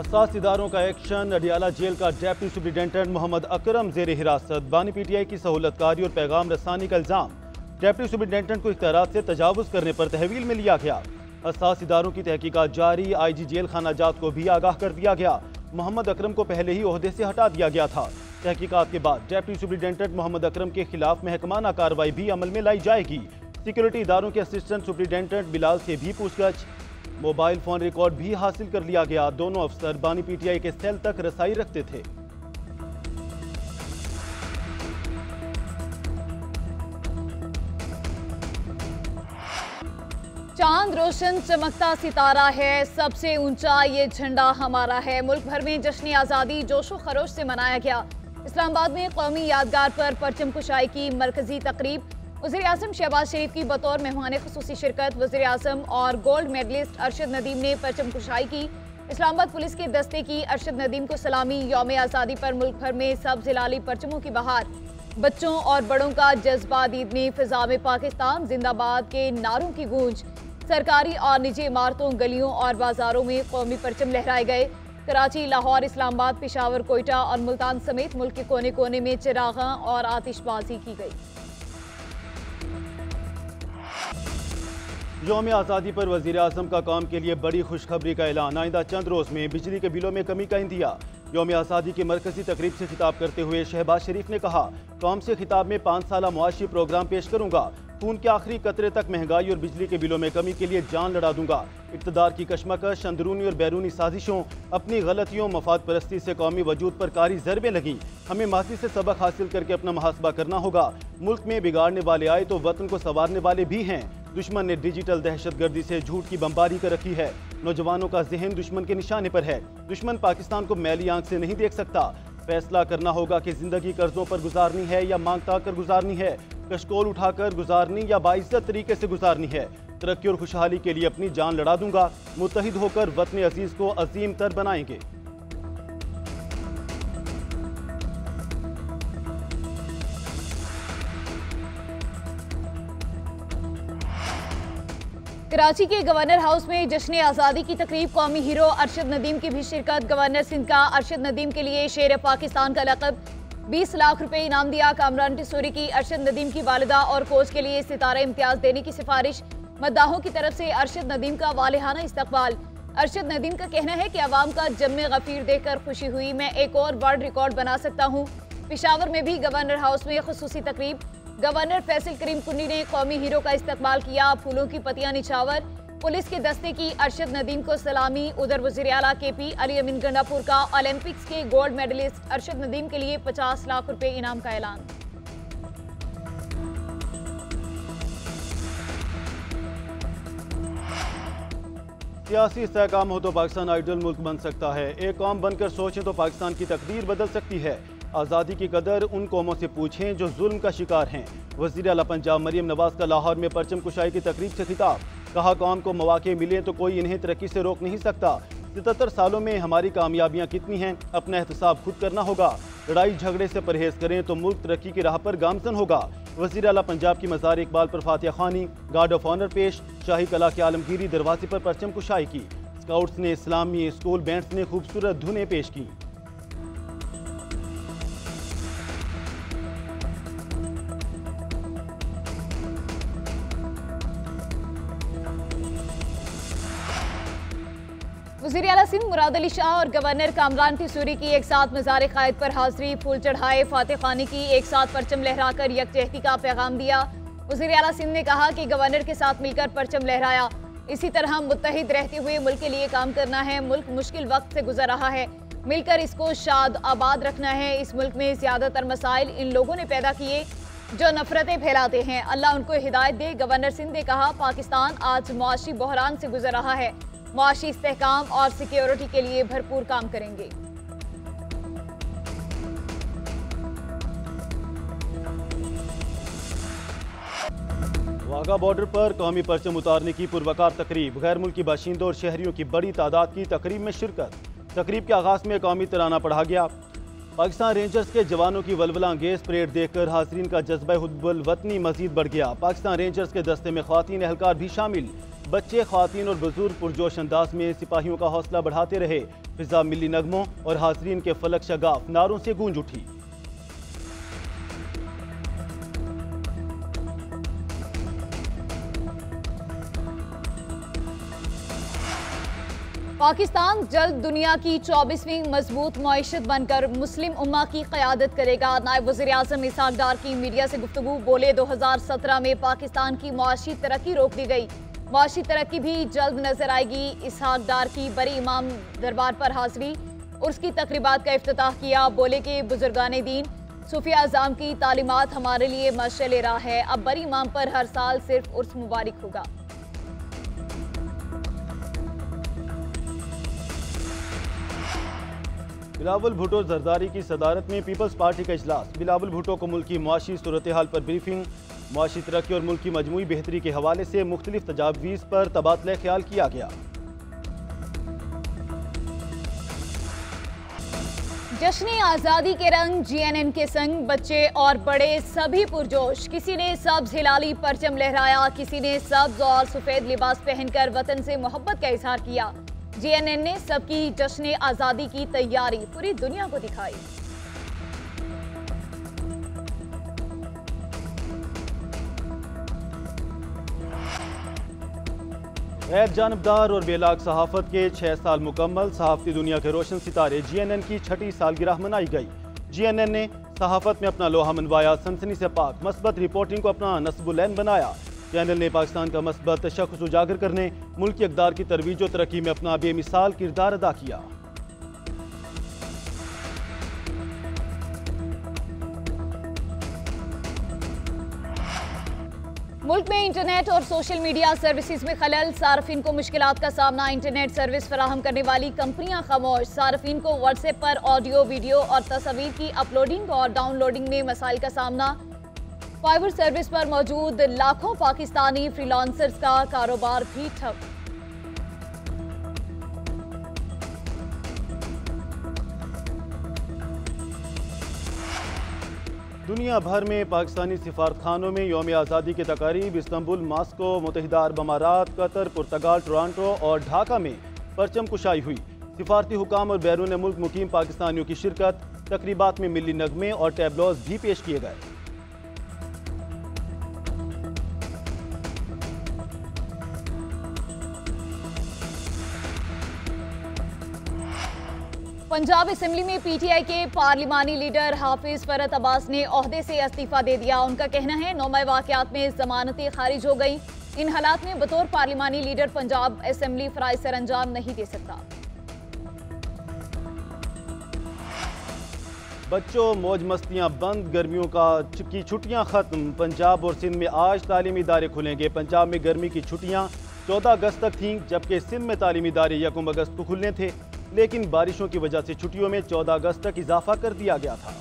हसास इदारों का action. Adiala jail का डेप्टी सुप्रिंटेंडेंट मोहम्मद अकरम जेर हिरासत। बानी पीटीआई की सहूलतकारी और पैगाम रसानी का इल्जाम। डेप्टी सुप्रिंटेंडेंट को इख्तियारात से तजावुज करने पर तहवील में लिया गया। हसास इदारों की तहकीकात जारी। आईजी जेल खाना जात को भी आगाह कर दिया गया। मोहम्मद अकरम को पहले ही ओहदे से हटा दिया गया था। तहकीकात के बाद डेप्टी सुप्रिंटेंडेंट मोहम्मद अकरम के खिलाफ महकमाना कार्रवाई भी अमल में लाई जाएगी। सिक्योरिटी इदारों के असिस्टेंट सुप्रिंटेंडेंट बिलाल से भी पूछताछ। मोबाइल फोन रिकॉर्ड भी हासिल कर लिया गया। दोनों अफसर बानी पीटीआई के सेल तक रसाई रखते थे। चांद रोशन चमकता सितारा है, सबसे ऊंचा ये झंडा हमारा है। मुल्क भर में जश्न आज़ादी जोशो खरोश से मनाया गया। इस्लामाबाद में कौमी यादगार पर परचम कुशाई की मरकजी तकरीब। वज़ीर आज़म शहबाज शरीफ की बतौर मेहमान खुसूसी शिरकत। वज़ीर आज़म और गोल्ड मेडलिस्ट अरशद नदीम ने परचम कुशाई की। इस्लामाबाद पुलिस के दस्ते की अरशद नदीम को सलामी। यौम आज़ादी पर मुल्क भर में सब्ज़ हिलाली परचमों की बहार। बच्चों और बड़ों का जज्बा। ईद में फिजा में पाकिस्तान जिंदाबाद के नारों की गूंज। सरकारी और निजी इमारतों, गलियों और बाजारों में कौमी परचम लहराए गए। कराची, लाहौर, इस्लामाबाद, पेशावर, कोयटा और मुल्तान समेत मुल्क के कोने कोने में चिरागां और आतिशबाजी की गई। यौम आज़ादी पर वज़ीर आज़म का कौम के लिए बड़ी खुशखबरी का ऐलान। आइंदा चंद रोज़ में बिजली के बिलों में कमी का इंदिया। यौम आज़ादी की मरकजी तकरीब से खिताब करते हुए शहबाज शरीफ ने कहा, कौम से खिताब में 5 साला मुआशी प्रोग्राम पेश करूंगा। खून के आखिरी कतरे तक महंगाई और बिजली के बिलों में कमी के लिए जान लड़ा दूंगा। इक़्तिदार की कशमकश, अंदरूनी और बैरूनी साजिशों, अपनी गलतियों, मफाद परस्ती से कौमी वजूद पर कारी ज़रबें लगीं। हमें माजी से सबक हासिल करके अपना मुहासबा करना होगा। मुल्क में बिगाड़ने वाले आए तो वतन को संवारने वाले भी हैं। दुश्मन ने डिजिटल दहशतगर्दी से झूठ की बमबारी कर रखी है। नौजवानों का जहन दुश्मन के निशाने पर है। दुश्मन पाकिस्तान को मैली आंख से नहीं देख सकता। फैसला करना होगा कि जिंदगी कर्जों पर गुजारनी है या मांगता कर गुजारनी है, कशकोल उठाकर गुजारनी या बाइज्जत तरीके से गुजारनी है। तरक्की और खुशहाली के लिए अपनी जान लड़ा दूंगा। मुत्तहिद होकर वतन अजीज को अजीम तर बनाएंगे। कराची के गवर्नर हाउस में जश्न आज़ादी की तकरीब। कौमी हीरो अरशद नदीम की भी शिरकत। गवर्नर सिंध का अरशद नदीम के लिए शेर पाकिस्तान का लक़ब। 20 लाख रुपए इनाम दिया। कामरान टिसोरी की अरशद नदीम की वालिदा और कोच के लिए सितारा इम्तियाज देने की सिफारिश। मद्दाहों की तरफ से अरशद नदीम का वालिहाना इस्तकबाल। अरशद नदीम का कहना है कि अवाम का जम्मे गफीर देखकर खुशी हुई। मैं एक और वर्ल्ड रिकॉर्ड बना सकता हूँ। पेशावर में भी गवर्नर हाउस में खुसूसी तकरीब। गवर्नर फैसल करीम कुन्नी ने कौमी हीरो का इस्तकबाल किया। फूलों की पत्तियां निछावर। पुलिस के दस्ते की अरशद नदीम को सलामी। उधर वज़ीर आला KP अली अमीन गंडापुर का ओलंपिक्स के गोल्ड मेडलिस्ट अरशद नदीम के लिए 50 लाख रुपए इनाम का ऐलान। सियासी इस्तेहकाम हो तो पाकिस्तान आइडल मुल्क बन सकता है। एक कौम बनकर सोचें तो पाकिस्तान की तकदीर बदल सकती है। आज़ादी की कदर उन कौमों से पूछें जो जुल्म का शिकार हैं। वज़ीर आला पंजाब मरियम नवाज का लाहौर में परचम कुशाई की तकरीब से खिताब। कहा, कौम को मौके मिले तो कोई इन्हें तरक्की से रोक नहीं सकता। 77 सालों में हमारी कामयाबियां कितनी हैं, अपना एहतसाब खुद करना होगा। लड़ाई झगड़े से परहेज करें तो मुल्क तरक्की की राह पर गामजन होगा। वज़ीर आला पंजाब की मज़ार इकबाल पर फातिहा खानी, गार्ड ऑफ ऑनर पेश। शाही कला के आलमगीरी दरवाजे पर परचम कुशाई की। स्काउट्स ने, इस्लामी स्कूल बैंड्स ने खूबसूरत धुनें पेश की। वज़ीर आला सिंध मुराद अली शाह और गवर्नर कामरान टिसोरी की एक साथ मज़ार क़ायद पर हाज़री। फूल चढ़ाए, फातिहा खानी की। एक साथ परचम लहराकर यकजहती का पैगाम दिया। वज़ीर आला सिंध ने कहा कि गवर्नर के साथ मिलकर परचम लहराया। इसी तरह मुत्तहिद रहते हुए मुल्क के लिए काम करना है। मुल्क मुश्किल वक्त से गुजर रहा है, मिलकर इसको शाद आबाद रखना है। इस मुल्क में ज़्यादातर मसाइल इन लोगों ने पैदा किए जो नफरतें फैलाते हैं। अल्लाह उनको हिदायत दे। गवर्नर सिंध ने कहा, पाकिस्तान आज मुआशी बहरान से गुजर रहा है। मुआशी इस्तेहकाम और सिक्योरिटी के लिए भरपूर काम करेंगे। वाघा बॉर्डर पर कौमी परचम उतारने की पुरवकार तकरीब। गैर मुल्की बाशिंदों और शहरियों की बड़ी तादाद की तकरीब में शिरकत। तकरीब के आगाज में कौमी तराना पढ़ा गया। पाकिस्तान रेंजर्स के जवानों की वलवला अंगेज परेड देखकर हाज़रीन का जज्बा हुब्बुल वतनी मजीद बढ़ गया। पाकिस्तान रेंजर्स के दस्ते में ख्वातीन एहलकार भी शामिल। बच्चे, ख्वातीन और बुजुर्ग पुरजोश अंदाज में सिपाहियों का हौसला बढ़ाते रहे। फिजा मिली नगमों और हाजरीन के फलक शगाफ नारों से गूंज उठी। पाकिस्तान जल्द दुनिया की 24वीं मजबूत मईशत बनकर मुस्लिम उम्मा की क़यादत करेगा। नायब वज़ीर आज़म इसहाक डार की मीडिया से गुफ्तगू। बोले 2017 में पाकिस्तान की मुआशी तरक्की रोक दी गई, मुआशी तरक्की भी जल्द नजर आएगी। इसहाक डार की बरी इमाम दरबार पर हाजिरी, उर्स की तकरीबात का इफ्तिताह किया। बोले कि बुजुर्गान दीन, सूफिया अज़ाम की तालीमात हमारे लिए मशअल राह है। अब बरी इमाम पर हर साल सिर्फ उर्स मुबारक होगा। बिलावल भुट्टो जरदारी की सदारत में पीपल्स पार्टी का इजलास। बिलावल भुट्टो को मुल्क की मुआशी सूरत हाल पर ब्रीफिंग, मुआशी तरक्की और मुल्क की मजमूई बेहतरी के हवाले से मुख्तलिफ तजावीज़ पर तबादला ख्याल किया गया। जश्न आज़ादी के रंग GNN के संग, बच्चे और बड़े सभी पुरजोश। किसी ने सब्ज हिलाली परचम लहराया, किसी ने सब्ज और सफेद लिबास पहनकर वतन से मोहब्बत का इजहार किया। GNN ने सबकी जश्न आज़ादी की तैयारी पूरी दुनिया को दिखाई। गैर जानबदार और बेलाग सहाफत के 6 साल मुकम्मल। सहाफती दुनिया के रोशन सितारे GNN की 6ठी सालगिरह मनाई गई। GNN ने सहाफत में अपना लोहा मनवाया, सनसनी से पाक मस्बत रिपोर्टिंग को अपना नस्बुलैन बनाया। चैनल ने पाकिस्तान का मस्बत तशख्खुस उजागर करने, मुल्क की इक़दार की तरवीज और तरक्की में अपना बेमिसाल किरदार अदा किया। मुल्क में इंटरनेट और सोशल मीडिया सर्विसेज में खलल, सार्फिन को मुश्किलात का सामना। इंटरनेट सर्विस फराहम करने वाली कंपनियां खामोश। सार्फिन को व्हाट्सएप पर ऑडियो, वीडियो और तस्वीर की अपलोडिंग और डाउनलोडिंग में मसाइल का सामना। फाइबर सर्विस पर मौजूद लाखों पाकिस्तानी फ्रीलांसर्स का कारोबार भी ठप। दुनिया भर में पाकिस्तानी सिफारतखानों में यौम आज़ादी के तकारीब। इस्तांबुल, मास्को, मुत्तहिदा अरब अमारात, कतर, पुर्तगाल, टोरंटो और ढाका में परचम कुशाई हुई। सिफारती हुकाम और बैरून मुल्क मुकीम पाकिस्तानियों की शिरकत। तकरीबात में मिली नगमे और टैबलोज भी पेश किए गए। पंजाब असेंबली में PTI के पार्लिमानी लीडर हाफिज फरत अब्बास ने ओहदे से इस्तीफा दे दिया। उनका कहना है नौमे वाक़यात में जमानतें खारिज हो गई। इन हालात में बतौर पार्लिमानी लीडर पंजाब असेंबली फराइज सर अंजाम नहीं दे सकता। बच्चों, मौज मस्तियां बंद, गर्मियों की छुट्टियां खत्म। पंजाब और सिंध में आज तालीमी इदारे खुलेंगे। पंजाब में गर्मी की छुट्टियां 14 अगस्त तक थीं, जबकि सिंध में तालीमी इदारे 1 अगस्त को खुलने थे, लेकिन बारिशों की वजह से छुट्टियों में 14 अगस्त तक इजाफा कर दिया गया था।